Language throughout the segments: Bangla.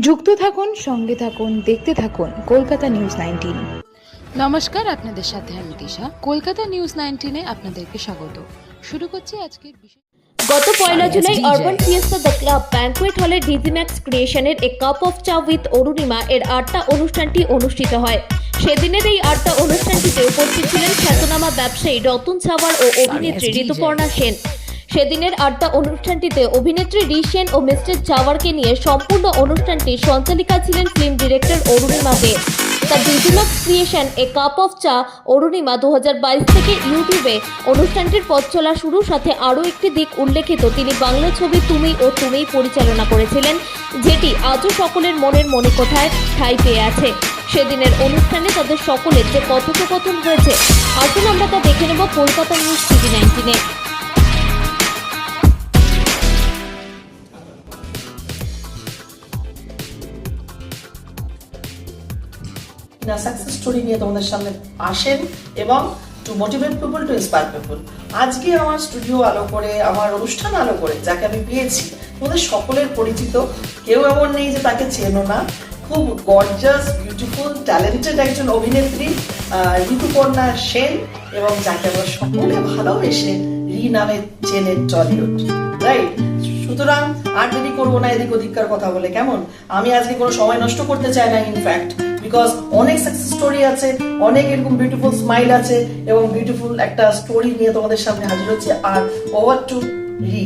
যুক্ত থাকুন, সঙ্গে থাকুন, দেখতে থাকুন কলকাতা নিউজ 19। নমস্কার, আপনাদের সাথে আমি দিশা। কলকাতা নিউজ 19-এ আপনাদেরকে স্বাগত। শুরু করছি আজকের বিশেষ। গত 1 July urban Fiesta the club banquet হলে ডিজিম্যাক্স ক্রিয়েশনের এ cup of cha with Arunima এর আড্ডা অনুষ্ঠানটি অনুষ্ঠিত হয়। সেদিনের এই আড্ডা অনুষ্ঠানটিতে উপস্থিত ছিলেন খ্যাতনামা ব্যবসায়ী রতন ছাওয়ার ও অভিনেত্রী ঋতুপর্ণা সেন। সেদিনের আড্ডা অনুষ্ঠানটিতে অভিনেত্রী রি সেন ও মিস্টার চাওয়ারকে নিয়ে সম্পূর্ণ অনুষ্ঠানটি সঞ্চালিকা ছিলেন film director Arunima De. The Digimax creation a cup of cha Arunima 2022 থেকে ইউটিউবে অনুষ্ঠানটির পথ চলা শুরু। সাথে আরও একটি দিক উল্লেখিত, তিনি বাংলা ছবি তুমি ও তুমিই পরিচালনা করেছিলেন, যেটি আজও সকলের মনের মণিকোঠায় ঠাঁই পেয়ে আছে। সেদিনের অনুষ্ঠানে তাদের সকলের যে কথোপকথন হয়েছে, আসুন আমরা তা দেখে নেব কলকাতা নিউজ টিভি 19-এ। সাকসেস স্টোরি নিয়ে তোমাদের সামনে আসেন এবং to motivate people, to inspire people. আজকে আমার স্টুডিও আলো করে, আমার অনুষ্ঠান আলো করে যাকে আমি পেয়েছি, তোমাদের সকলের পরিচিত, কেউ এমন নেই যে তাকে চেনো না। খুব গর্জাস, বিউটিফুল, ট্যালেন্টেড একজন অভিনেত্রী ঋতুপর্ণা সেন, এবং যাকে আমরা সকলে ভালোবেসে রি নামে চেনে টলিউড, রাইট? সুতরাং আর দেরি করবো না এদিক ওদিককার কথা বলে, কেমন? আমি আজকে কোনো সময় নষ্ট করতে চাই না, ইনফ্যাক্ট, বিকজ অনেক সাকসেস স্টোরি আছে, অনেক এরকম বিউটিফুল স্মাইল আছে এবং বিউটিফুল একটা স্টোরি নিয়ে তোমাদের সামনে হাজির হচ্ছে। আর ওভার টু রি,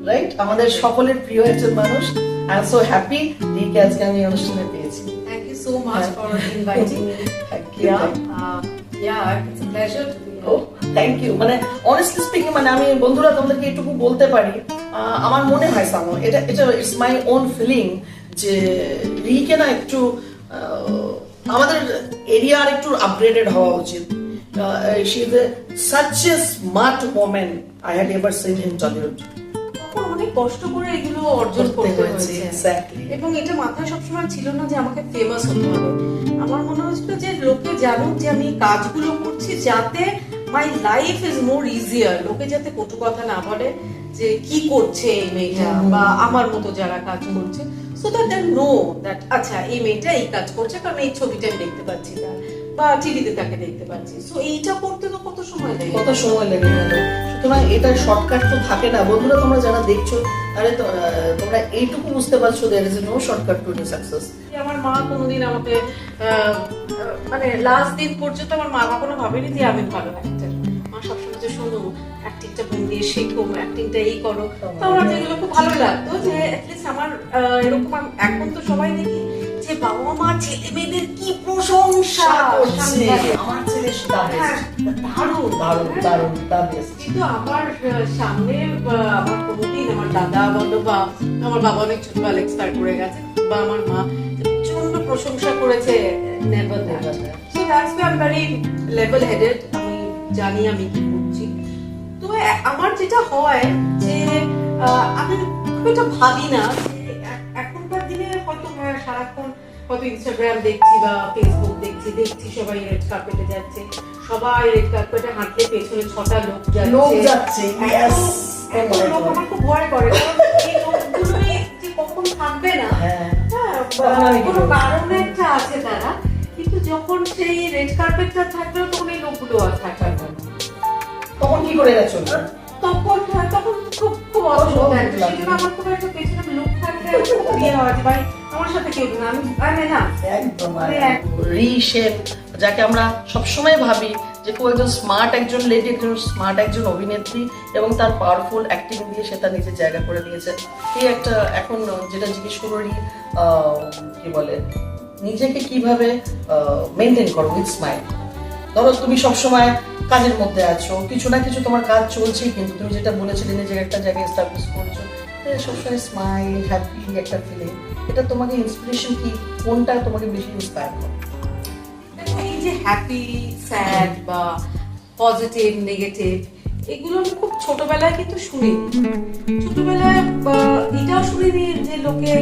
রাইট? আমাদের সকলের প্রিয় একজন মানুষ। আই এম সো হ্যাপি রিকে আজকে আমি অনুষ্ঠানে পেয়েছি। Thank you so much for inviting me. Thank you. It's a pleasure to be here. Oh, thank you. মানে অনেস্টলি স্পিকিং, মানে আমি বন্ধুরা তোমাদেরকে এটুকু বলতে পারি, আমার মনে হয় সামো এটা ইটস মাই ওন ফিলিং যে রিকে না একটু আমাদের এরিয়ার একটু আপগ্রেডেড হওয়া উচিত। She is such a smart woman I had ever seen in Tollywood. অনেক কষ্ট করে এগুলো অর্জন করতে হয়েছে, এক্স্যাক্টলি। এবং এটা মাথায় সবসময় ছিল না যে আমাকে ফেমাস হতে হবে। আমার মনে হচ্ছিল যে লোকে জানুক যে আমি কাজগুলো করছি, যাতে my life is more easier. লোকে যাতে কটু কথা না বলে যে কি করছে এই মেয়েটা, বা আমার মতো যারা কাজ করছে, so that they know that আচ্ছা এই মেয়েটা এই কাজ করছে, কারণ এই ছবিটা আমি দেখতে পাচ্ছি না বা টিভিতে তাকে দেখতে পাচ্ছি। সো এইটা করতে তো কত সময় লেগে গেল। সুতরাং এটা শর্টকাট তো থাকে না। বন্ধুরা, তোমরা যারা দেখছো, তাহলে তোমরা এইটুকু বুঝতে পারছো, there is no shortcut to success. আমার মা কোনোদিন আমাকে মানে লাস্ট দিন পর্যন্ত আমার মা কখনো ভাবেনি যে আমি ভালো অ্যাক্টর। মা সবসময় যে শোনো অ্যাক্টিংটা মন দিয়ে শেখো, অ্যাক্টিংটা এই করো। তো আমার যেগুলো খুব ভালো লাগতো যে অ্যাটলিস্ট আমার এরকম এখন তো সবাই দেখি যে বাবা মা ছেলে মেয়েদের কি প্রশংসা করছে, আমার ছেলে দারুণ দারুণ দারুণ দা বেস্ট। কিন্তু আমার সামনে আমার কোনোদিন আমার দাদা বলো বা আমার বাবা অনেক ছোটবেলা এক্সপায়ার করে গেছে, বা আমার মা প্রচন্ড প্রশংসা করেছে, never that. So that's why I am very level headed. আমি জানি আমি কি করছি। তো আমার যেটা হয় যে আমি খুব একটা ভাবি না যে এখনকার দিনে হয়তো সারাক্ষণ হয়তো ইনস্টাগ্রাম দেখছি বা ফেসবুক দেখছি সবাই রেড কার্পেটে যাচ্ছে, সবাই রেড কার্পেটে হাঁটলে পেছনে 6টা লোক যাচ্ছে। আমার খুব ভয় করে, কারণ এই লোকগুলো যে কখন থাকবে না, কোনো কারণ একটা আছে তারা, কিন্তু যখন সেই রেড কার্পেটটা থাকবে তখন এই লোকগুলো আর থাকবে না। তখন কি করে গেছো? তখন খুব খুব অসুবিধা। সেজন্য আমার খুব একটা পেছনে লোক থাকলে বিয়ে হয় যে ভাই আমার সাথে কেউ না, আমি না একদম। রি সেন, যাকে আমরা সবসময় ভাবি যে খুব একজন স্মার্ট একজন লেডি, একজন স্মার্ট একজন অভিনেত্রী, এবং তার পাওয়ারফুল অ্যাক্টিং দিয়ে সে তার নিজের জায়গা করে নিয়েছে। এই একটা এখন যেটা জিজ্ঞেস করি, কি বলে, নিজেকে কিভাবে মেনটেন করো উইথ স্মাইল। ধরো তুমি সবসময় কাজের মধ্যে আছো, কিছু না কিছু তোমার কাজ চলছেই, কিন্তু তুমি যেটা বলেছিলে নিজের একটা জায়গায় এস্টাবলিশ করছো, সবসময় স্মাইল, হ্যাপি একটা ফিলিং। এটা তোমাকে ইন্সপিরেশন কি, কোনটা তোমাকে বেশি ইন্সপায়ার করে? এই যে হ্যাপি, স্যাড বা পজিটিভ, নেগেটিভ, এগুলো আমি খুব ছোটবেলায় কিন্তু শুনি। ছোটবেলায় এটাও শুনিনি যে লোকে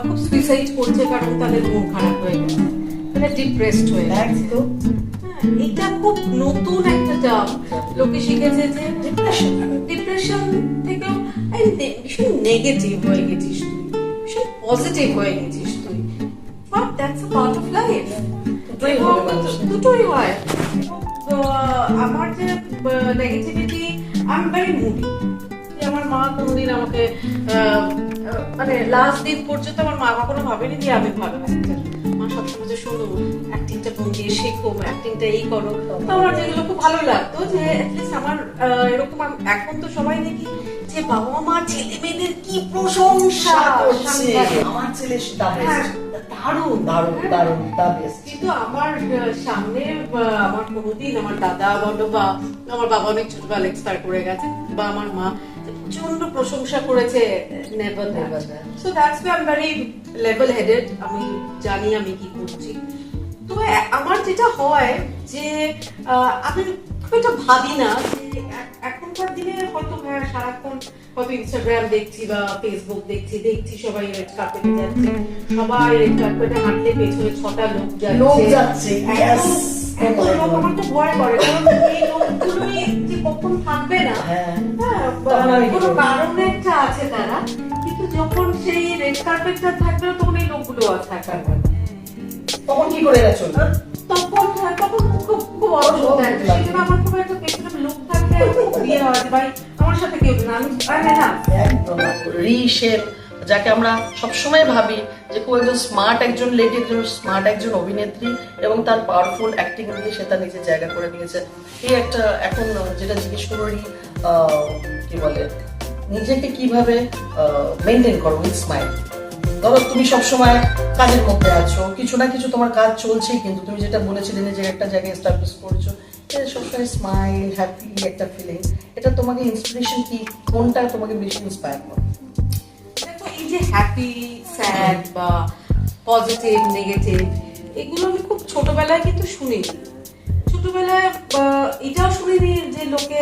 খুব সুইসাইড করছে কারণ তাদের মন খারাপ হয়ে গেছে, মানে ডিপ্রেসড হয়ে গেছে। এটা খুব নতুন একটা টার্ম, লোকে শিখেছে যে ডিপ্রেশন থেকেও ভীষণ নেগেটিভ হয়ে গেছিস তুই, ভীষণ পজিটিভ হয়ে গেছিস তুই। But that's a part of life. দুটোই হবে মানুষের। দুটোই হয়। আমার যে negativity, I am very moody. আমার মা কোনোদিন আমাকে মানে লাস্ট দিন পর্যন্ত আমার মা কখনো ভাবেনি যে আমি ভালো অ্যাক্টর। মা সবসময় যে শোনো অ্যাক্টিংটা মন দিয়ে শেখো, অ্যাক্টিংটা এই করো। তো আমার যেগুলো খুব ভালো লাগতো যে অ্যাটলিস্ট আমার এরকম এখন তো সবাই দেখি যে বাবা মা ছেলে মেয়েদের কি প্রশংসা করছে, আমার ছেলে দা বেস্ট, দারুণ দারুণ দারুণ দা বেস্ট। কিন্তু আমার সামনে আমার কোনোদিন আমার দাদা বলো বা আমার বাবা অনেক ছোটবেলা এক্সপায়ার করে গেছে, বা আমার মা প্রচন্ড প্রশংসা করেছে never that. So that's why I am very level headed. আমি জানি আমি কি করছি। তো আমার যেটা হয় যে আমি খুব একটা ভাবি না যে এখনকার দিনে হয়তো সারাক্ষণ হয়তো ইনস্টাগ্রাম দেখছি বা ফেসবুক দেখছি সবাই রেড কার্পেটে যাচ্ছে, সবাই রেড কার্পেটে হাঁটলে পেছনে 6টা লোক যাচ্ছে। এত লোক আমার তো ভয় করে, কারণ এই লোকগুলোই যে কখন থাকবে না, কোনো কারণ একটা আছে তারা। কিন্তু যখন সেই রেড কার্পেটটা থাকবে তখন এই লোকগুলো আর থাকবে না। তখন কি করে গেছো? তখন খুব অদ্ভুত লাগে। সেজন্য আমার খুব একটা পেছনে লোক থাকলে বিয়ে হয় ভাই আমার সাথে কেউ না, আমি না একদম রিশেপ, যাকে আমরা সবসময় ভাবি যে খুব একজন স্মার্ট একজন লেডি, একজন স্মার্ট একজন অভিনেত্রী, এবং তার পাওয়ারফুল অ্যাক্টিং দিয়ে সে তার নিজের জায়গা করে নিয়েছে। এই একটা এখন যেটা জিজ্ঞেস করি কি বলে, নিজেকে কিভাবে মেনটেন করো উইথ স্মাইল। ধরো তুমি সবসময় কাজের মধ্যে আছো, কিছু না কিছু তোমার কাজ চলছেই, কিন্তু তুমি যেটা বলেছিলে যে একটা জায়গায় এস্টাবলিশ করছো, সবসময় স্মাইল হ্যাপি একটা ফিলিং, এটা তোমাকে ইন্সপিরেশন কি, কোনটা তোমাকে বেশি ইন্সপায়ার করে? দেখো এই যে হ্যাপি স্যাড বা পজিটিভ নেগেটিভ এগুলো আমি খুব ছোটবেলায় কিন্তু শুনিনি। ছোটবেলায় এটাও শুনিনি যে লোকে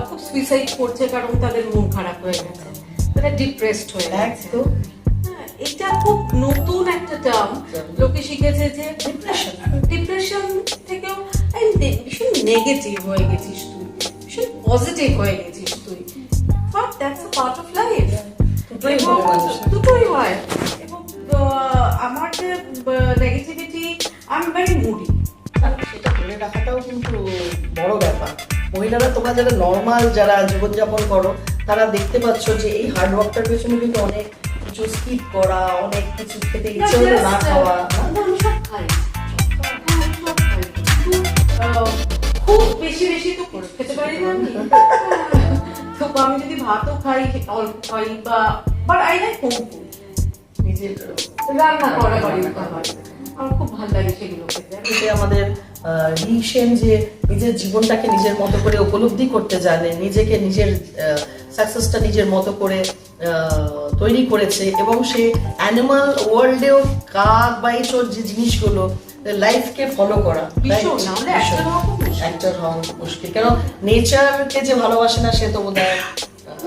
খুব সুইসাইড করছে কারণ তাদের মন খারাপ হয়ে গেছে, তারা ডিপ্রেসড হয়ে গেছে। এটা খুব নতুন একটা টার্ম লোকে শিখেছে যে ডিপ্রেশন থেকেও ভীষণ নেগেটিভ হয়ে গেছিস তুই, ভীষণ পজিটিভ হয়ে গেছিস তুই। But that's a part of life. দুটোই হয়। এবং আমার যে negativity, I am very moody. সেটা ধরে রাখাটাও কিন্তু বড় ব্যাপার। মহিলারা, তোমরা যারা নর্মাল যারা জীবনযাপন করো, তারা দেখতে পাচ্ছ যে এই হার্ড ওয়ার্কটার পেছনে কিন্তু অনেক কিছু স্কিপ করা, অনেক কিছু খেতে ইচ্ছে হলে না খাওয়া। আমি সব খাই, খুব বেশি তো খেতে পারি না আমি। তো আমি যদি ভাতও খাই অল্প খাই, but I like home food, নিজের রান্না করা বাড়ি আমার খুব ভালো লাগে সেগুলো খেতে। এতে আমাদের রিসেন যে নিজের জীবনটাকে নিজের মতো করে উপলব্ধি করতে জানে, নিজেকে নিজের সাকসেসটা নিজের মতো করে তৈরি করেছে, এবং সে অ্যানিমাল ওয়ার্ল্ডেও কাক বা এইসব যে জিনিসগুলো লাইফকে ফলো করা, অ্যাক্টর হওয়া মুশকিল। কেন নেচারকে যে ভালোবাসে না সে তো বোধহয়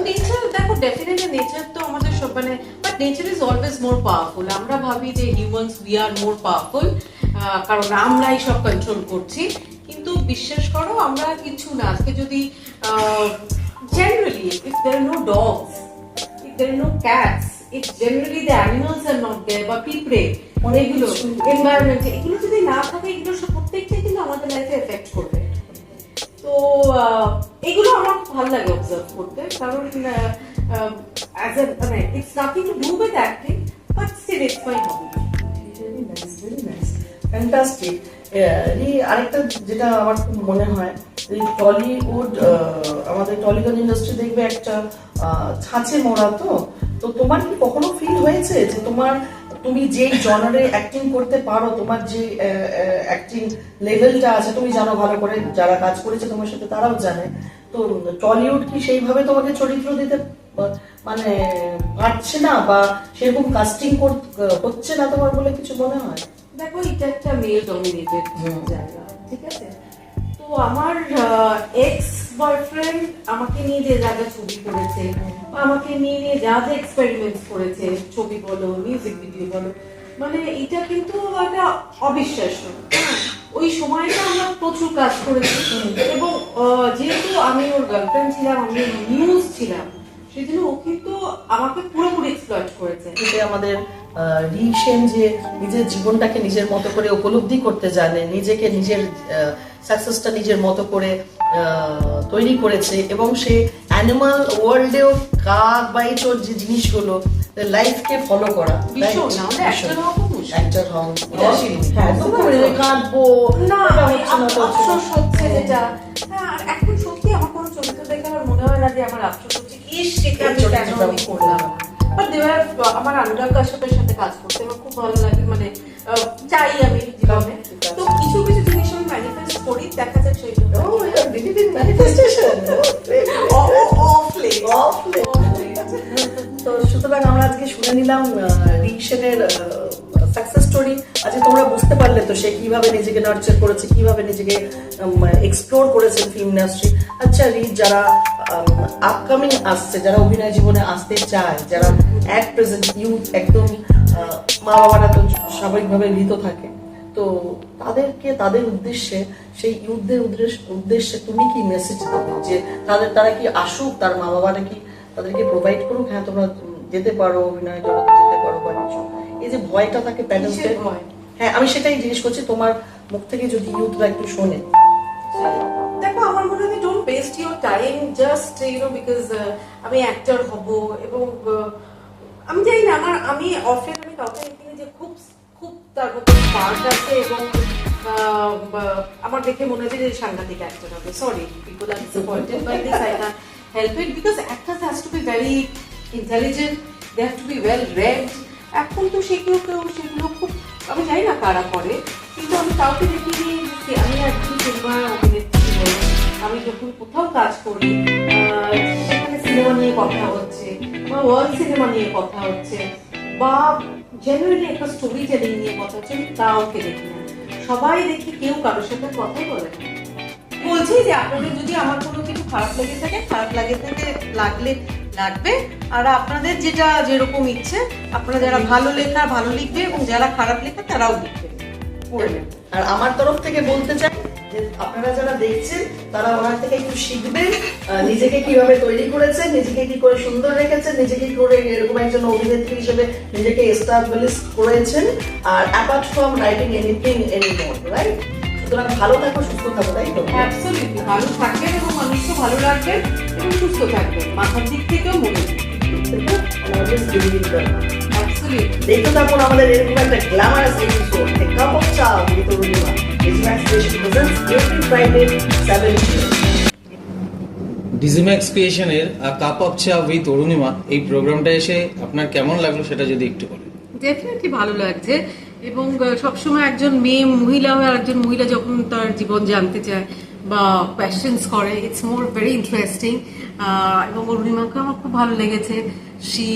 নেচার, দেখো ডেফিনেটলি নেচার তো আমাদের সব মানে, but nature is always more powerful. আমরা ভাবি যে humans we are more powerful, কারণ আমরাই সব কন্ট্রোল করছি, কিন্তু বিশ্বাস করো আমরা কিছু না। আজকে যদি generally if there are no dogs, if there are no cats, if generally the animals are not there, বা পিঁপড়ে এগুলো এনভায়রনমেন্টে এগুলো যদি না থাকে, এগুলো সব প্রত্যেকটাই কিন্তু আমাদের লাইফে এফেক্ট করবে। তো এগুলো আমার খুব ভালো লাগে অবজার্ভ করতে, কারণ অ্যাজ এ মানে it's nothing to do with acting, but still it's my hobby. Fantastic. আরেকটা যেটা আমার খুব মনে হয়, এই টলিউড, আমাদের টলিউড ইন্ডাস্ট্রি দেখবে একটা ছাঁচে মোড়া। তো তোমার কি কখনো ফিল হয়েছে যে তুমি যেই জনারে অ্যাক্টিং করতে পারো, তোমার যে অ্যাক্টিং লেভেলটা আছে, তুমি জানো ভালো করে, যারা কাজ করেছে তোমার সাথে তারাও জানে, তো টলিউড কি সেইভাবে তোমাকে চরিত্র দিতে মানে পারছে না, বা সেরকম কাস্টিং হচ্ছে না তোমার বলে কিছু মনে হয়? দেখো এটা একটা মেল ডমিনেটেড জায়গা, ঠিক আছে? তো আমার এক্স বয়ফ্রেন্ড আমাকে নিয়ে যে যা ছবি করেছে, আমাকে নিয়ে যা এক্সপেরিমেন্টস করেছে, ছবি বলো মিউজিক ভিডিও বলো, মানে এটা কিন্তু একটা অবিশ্বাস্য। ওই সময়টা আমরা প্রচুর কাজ করেছি, এবং যেহেতু আমি ওর গার্লফ্রেন্ড ছিলাম, আমি নিউজ ছিলাম, সেজন্য ও কিন্তু আমাকে পুরোপুরি এক্সপ্লয়েট করেছে। এতে আমাদের রি সেন যে নিজের জীবনটাকে নিজের মতো করে উপলব্ধি করতে জানে, নিজেকে নিজের সাকসেসটা নিজের মতো করে তৈরি করেছে, এবং সে অ্যানিমাল ওয়ার্ল্ডেও কাক বা এই তোর যে জিনিসগুলো লাইফকে ফলো করা, ভীষণ, আমাদের actor হওয়া খুব মুশকিল। অ্যাক্টর হও, হ্যাঁ দুঃখ করে কাঁদবো না এটা হচ্ছে না, ওটা হচ্ছে না। আফসোস হচ্ছে যেটা, হ্যাঁ, আর এখন সত্যি আমার কোনো চরিত্র দেখে আমার মনে হয় না যে আমার আফসোস হচ্ছে ইস সেটা আমি কেন আমি করলাম। বাট দেওয়ার আমার অনুরাগ কাশ্যপের সাথে কাজ করতে আমার খুব ভালো লাগে, মানে চাই আমি জীবনে। তো কিছু কিছু জিনিস আমি ম্যানিফেস্ট করি, দেখা যাক সেই Oh, you are believing manifestation. তো সুতরাং আমরা আজকে শুনে নিলাম রি সেনের সাকসেস স্টোরি। আজকে তোমরা বুঝতে পারলে তো সে কিভাবে নিজেকে নার্চার করেছে, কিভাবে নিজেকে এক্সপ্লোর করেছেন ফিল্ম ইন্ডাস্ট্রি। আচ্ছা রি, যারা আপকামিং আসছে, যারা অভিনয় জীবনে আসতে চায়, যারা অ্যাট প্রেজেন্ট ইউথ, একদম মা বাবারা তো স্বাভাবিকভাবে ভীত থাকে, তো তাদেরকে তাদের উদ্দেশ্যে, সেই ইউথদের উদ্দেশ্যে তুমি কি মেসেজ দেবে যে তারা কি আসুক, তার মা বাবারা কি তাদেরকে প্রোভাইড করুক, হ্যাঁ তোমরা যেতে পারো, অভিনয় জগতে যেতে পারো বা কিছু, এই যে ভয়টা থাকে প্যারেন্টসদের? হ্যাঁ আমি সেটাই জিজ্ঞেস করছি, তোমার মুখ থেকে যদি ইউথরা একটু শোনে। দেখো আমার মনে হয় don't waste your time just because আমি অ্যাক্টর হব, এবং আমি জানি না, আমি অফেন আমি কাউকে দেখিনি যে খুব খুব তার মধ্যে স্মার্ট আছে এবং আমার দেখে মনে হচ্ছে যে সাংঘাতিক অ্যাক্টর হবে। Sorry, people are disappointed by this, I can help it, because actors has to be very intelligent, they have to be well read. এখন তো সেগুলো খুব, আমি জানি না কারা করে, কিন্তু আমি কাউকে দেখিনি। আমি একজন সিনেমা অভিনেত্রী হয়ে আমি যখন কোথাও কাজ করি, সেখানে সিনেমা নিয়ে কথা হচ্ছে বা ওয়ার্ল্ড সিনেমা নিয়ে কথা হচ্ছে বা জেনুইনলি একটা স্টোরি টেলিং নিয়ে কথা হচ্ছে, আমি কাউকে দেখি না। সবাই দেখি কেউ কারোর সাথে কথাই বলে না। বলছি যে আপনাদের যদি আমার কোনো কিছু খারাপ লেগে থাকে, লাগবে, আর আপনাদের যেটা যেরকম ইচ্ছে, আপনারা যারা ভালো লেখা ভালো লিখবে, এবং যারা খারাপ লেখা তারাও লিখবে, পড়বেন। আর আমার তরফ থেকে বলতে চাই যে আপনারা যারা দেখছেন তারা ওনার থেকে একটু শিখবেন, নিজেকে কিভাবে তৈরি করেছে, নিজেকে কি করে সুন্দর রেখেছেন, নিজেকে কি করে এরকম একজন অভিনেত্রী হিসেবে নিজেকে এস্টাবলিশ করেছেন, আর apart from writing anything anymore, right? সুতরাং ভালো থাকো, সুস্থ থাকো, তাই তো? অ্যাবসলিউটলি ভালো থাকবেন এবং মানুষকে ভালো রাখবেন এবং সুস্থ থাকবেন, মাথার দিক থেকেও মনে অ্যাবসলিউটলি। দেখতে থাকুন আমাদের এরকম একটা glamorous episode, a cup of cha with Arunima, Digimax creation presents every Friday 7 PM। Digimax ক্রিয়েশনের cup of cha with Arunima এই প্রোগ্রামটা এসে আপনার কেমন লাগলো সেটা যদি একটু বলেন। ডেফিনেটলি ভালো লাগছে, এবং সবসময় একজন মহিলা হয়ে আরেকজন মহিলা যখন তার জীবন জানতে চায় বা কোয়েশ্চেন্স করে, ইটস মোর ভেরি ইন্টারেস্টিং। এবং অরুণিমাকে আমার খুব ভালো লেগেছে। She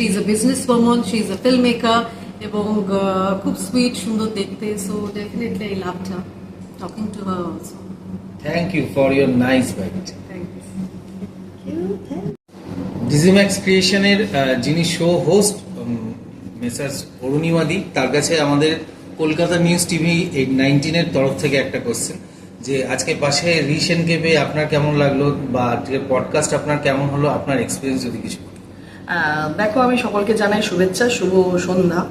is a business woman, she is a film maker, এবং খুব সুইট, সুন্দর দেখতে। So definitely I loved her, talking to her also. Thank you for your nice bite. Thank you. Digimax ক্রিয়েশনের যিনি শো হোস্ট মেসার্স অরুণিমাদি, তার কাছে আমাদের কলকাতা নিউজ টিভি 19-এর তরফ থেকে একটা কোশ্চেন, যে আজকে পাশে রি সেনকে পেয়ে আপনার কেমন লাগলো, বা আজকের পডকাস্ট আপনার কেমন হলো, আপনার এক্সপিরিয়েন্স যদি কিছু। দেখো আমি সকলকে জানাই শুভেচ্ছা, শুভ সন্ধ্যা।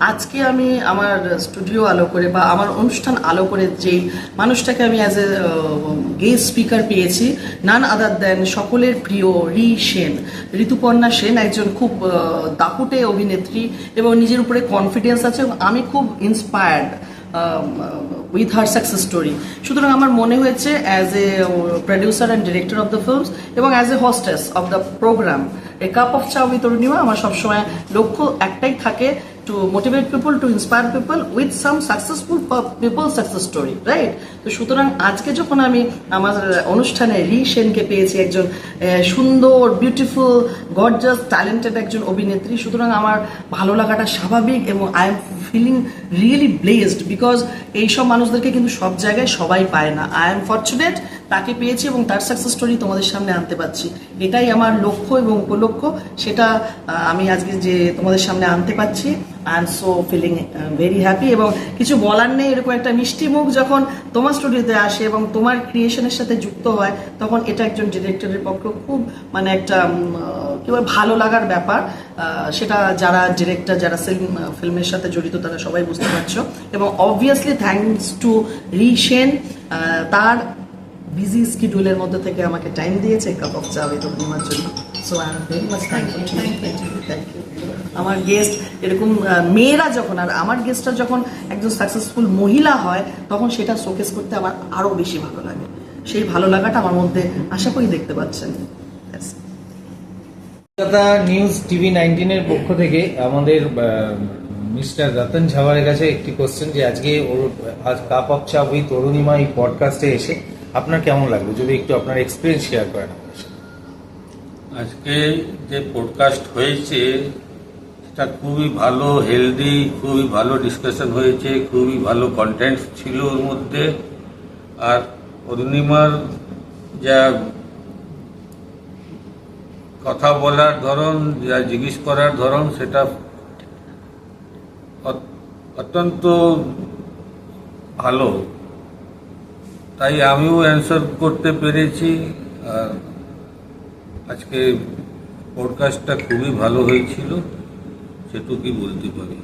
আজকে আমি আমার স্টুডিও আলো করে বা আমার অনুষ্ঠান আলো করে যেই মানুষটাকে আমি অ্যাজ এ গেস্ট স্পিকার পেয়েছি, নান আদার দেন সকলের প্রিয় রি সেন, ঋতুপর্ণা সেন, একজন খুব দাপুটে অভিনেত্রী এবং নিজের উপরে কনফিডেন্স আছে, এবং আমি খুব inspired with her success story. সুতরাং আমার মনে হয়েছে as a producer and director of the films এবং as a hostess of the programme a cup of cha with Arunima, আমার সবসময় লক্ষ্য একটাই থাকে, to motivate people, to inspire people with some successful people success story, right? তো সুতরাং আজকে যখন আমি আমার অনুষ্ঠানে রি সেনকে পেয়েছি, একজন সুন্দর, বিউটিফুল, গর্জাস, ট্যালেন্টেড একজন অভিনেত্রী, সুতরাং আমার ভালো লাগাটা স্বাভাবিক, এবং I am feeling really blessed, because এইসব মানুষদেরকে কিন্তু সব জায়গায় সবাই পায় না। আই এম ফরচুনেট তাকে পেয়েছি এবং তার সাকসেস স্টোরি তোমাদের সামনে আনতে পারছি, এটাই আমার লক্ষ্য এবং উপলক্ষ্য, সেটা আমি আজকে যে তোমাদের সামনে আনতে পারছি। I am so feeling very happy, এবং কিছু বলার নেই। এরকম একটা মিষ্টি মুখ যখন তোমার স্টুডিওতে আসে এবং তোমার ক্রিয়েশনের সাথে যুক্ত হয়, তখন এটা একজন ডিরেক্টরের পক্ষে খুব মানে একটা কিংবা ভালো লাগার ব্যাপার, সেটা যারা ডিরেক্টর, যারা ফিল্মের সাথে জড়িত তারা সবাই বুঝতে পারছো। এবং অবভিয়াসলি থ্যাঙ্কস টু রিশেন, তার বিজি স্কিডিউলের মধ্যে থেকে আমাকে টাইম দিয়েছে কাপ অফ চা উইথ অরুণিমার জন্য। So I am very much thankful. Thank you. আমার গেস্ট এরকম মেয়েরা যখন, আর আমার গেস্টরা যখন একজন সাকসেসফুল মহিলা হয়, তখন সেটা শোকেস করতে আমার আরো বেশি ভালো লাগে। সেই ভালো লাগাটা আমার মধ্যে আশা করি দেখতে পাচ্ছেন। কলকাতা নিউজ টিভি 19 এর পক্ষ থেকে আমাদের মিস্টার রতন ঝাওয়ারের কাছে একটি কোশ্চেন, যে আজকে আজ cup of cha with Arunima এই পডকাস্টে এসে আপনার কেমন লাগলো, যদি একটু আপনার এক্সপিরিয়েন্স শেয়ার করেন আমাদের সাথে। আজকে যে পডকাস্ট হয়েছে সেটা খুবই ভালো, হেলদি, খুবই ভালো ডিসকাশন হয়েছে, খুবই ভালো কন্টেন্ট ছিল ওর মধ্যে। আর অরুণিমার যা কথা বলার ধরন, যা জিজ্ঞেস করার ধরন, সেটা অত্যন্ত ভালো, তাই আমিও অ্যান্সার করতে পেরেছি। আর আজকে পডকাস্টটা খুবই ভালো হয়েছিল, সেটুকুই বলতে পারি।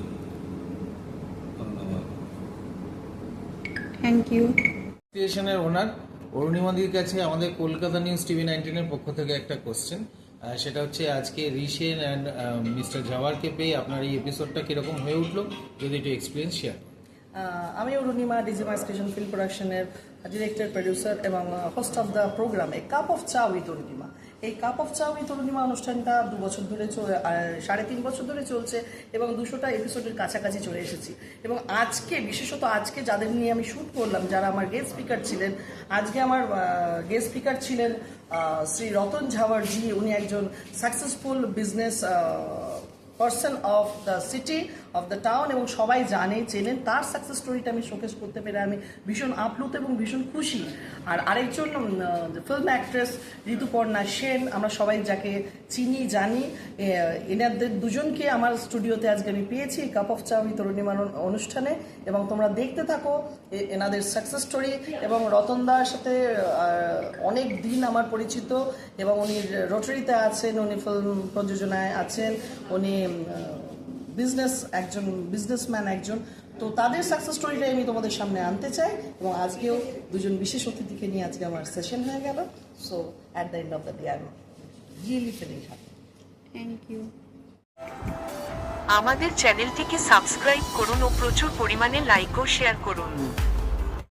ধন্যবাদ। Thank you. ক্রিয়েশনের ওনার অরুণিমাদির কাছে আমাদের কলকাতা নিউজ টিভি 19 এর পক্ষ থেকে একটা কোশ্চেন, সেটা হচ্ছে আজকে রিশেন অ্যান্ড মিস্টার ঝাওয়ারকে পেয়ে আপনার এই এপিসোডটা কিরকম হয়ে উঠলো, যদি একটু এক্সপিরিয়েন্স শেয়ার। আমি অরুণিমা, ডিজিমাস ক্রিয়েশন ফিল্ম প্রোডাকশনের ডিরেক্টর, প্রডিউসার এবং host of the programme a cup of cha with Arunima. এই cup of cha with Arunima অনুষ্ঠানটা 2 বছর ধরে 3.5 বছর ধরে চলছে এবং 200টা এপিসোডের কাছাকাছি চলে এসেছি। এবং আজকে বিশেষত আজকে যাদের নিয়ে আমি শ্যুট করলাম, যারা আমার গেস্ট স্পিকার ছিলেন, আজকে আমার গেস্ট স্পিকার ছিলেন শ্রী রতন ঝাওয়ার জি। উনি একজন successful business person of the city, of the town, এবং সবাই জানে, চেনেন। তার সাকসেস স্টোরিটা আমি শোকেস করতে পেরে আমি ভীষণ আপ্লুত এবং ভীষণ খুশি। আর আরেকজন ফিল্ম অ্যাক্ট্রেস ঋতুপর্ণা সেন, আমরা সবাই যাকে চিনি জানি, এনাদের দুজনকে আমার স্টুডিওতে আজকে আমি পেয়েছি কাপ অফ চা উইথ অরুণিমার অনুষ্ঠানে। এবং তোমরা দেখতে থাকো এনাদের সাকসেস স্টোরি। এবং রতনদার সাথে অনেক দিন আমার পরিচিত, এবং উনি রোটারিতে আছেন, উনি ফিল্ম প্রযোজনায় আছেন, উনি বিজনেসম্যান একজন। তো তাদের সাকসেস স্টোরিটাই আমি তোমাদের সামনে আনতে চাই। এবং আজকেও দুজন বিশেষ অতিথিকে নিয়ে আজকে আমার সেশন হয়ে গেল। So at the end of the day I am really feeling happy. Thank you. আমাদের চ্যানেলটিকে সাবস্ক্রাইব করুন ও প্রচুর পরিমাণে লাইক ও শেয়ার করুন।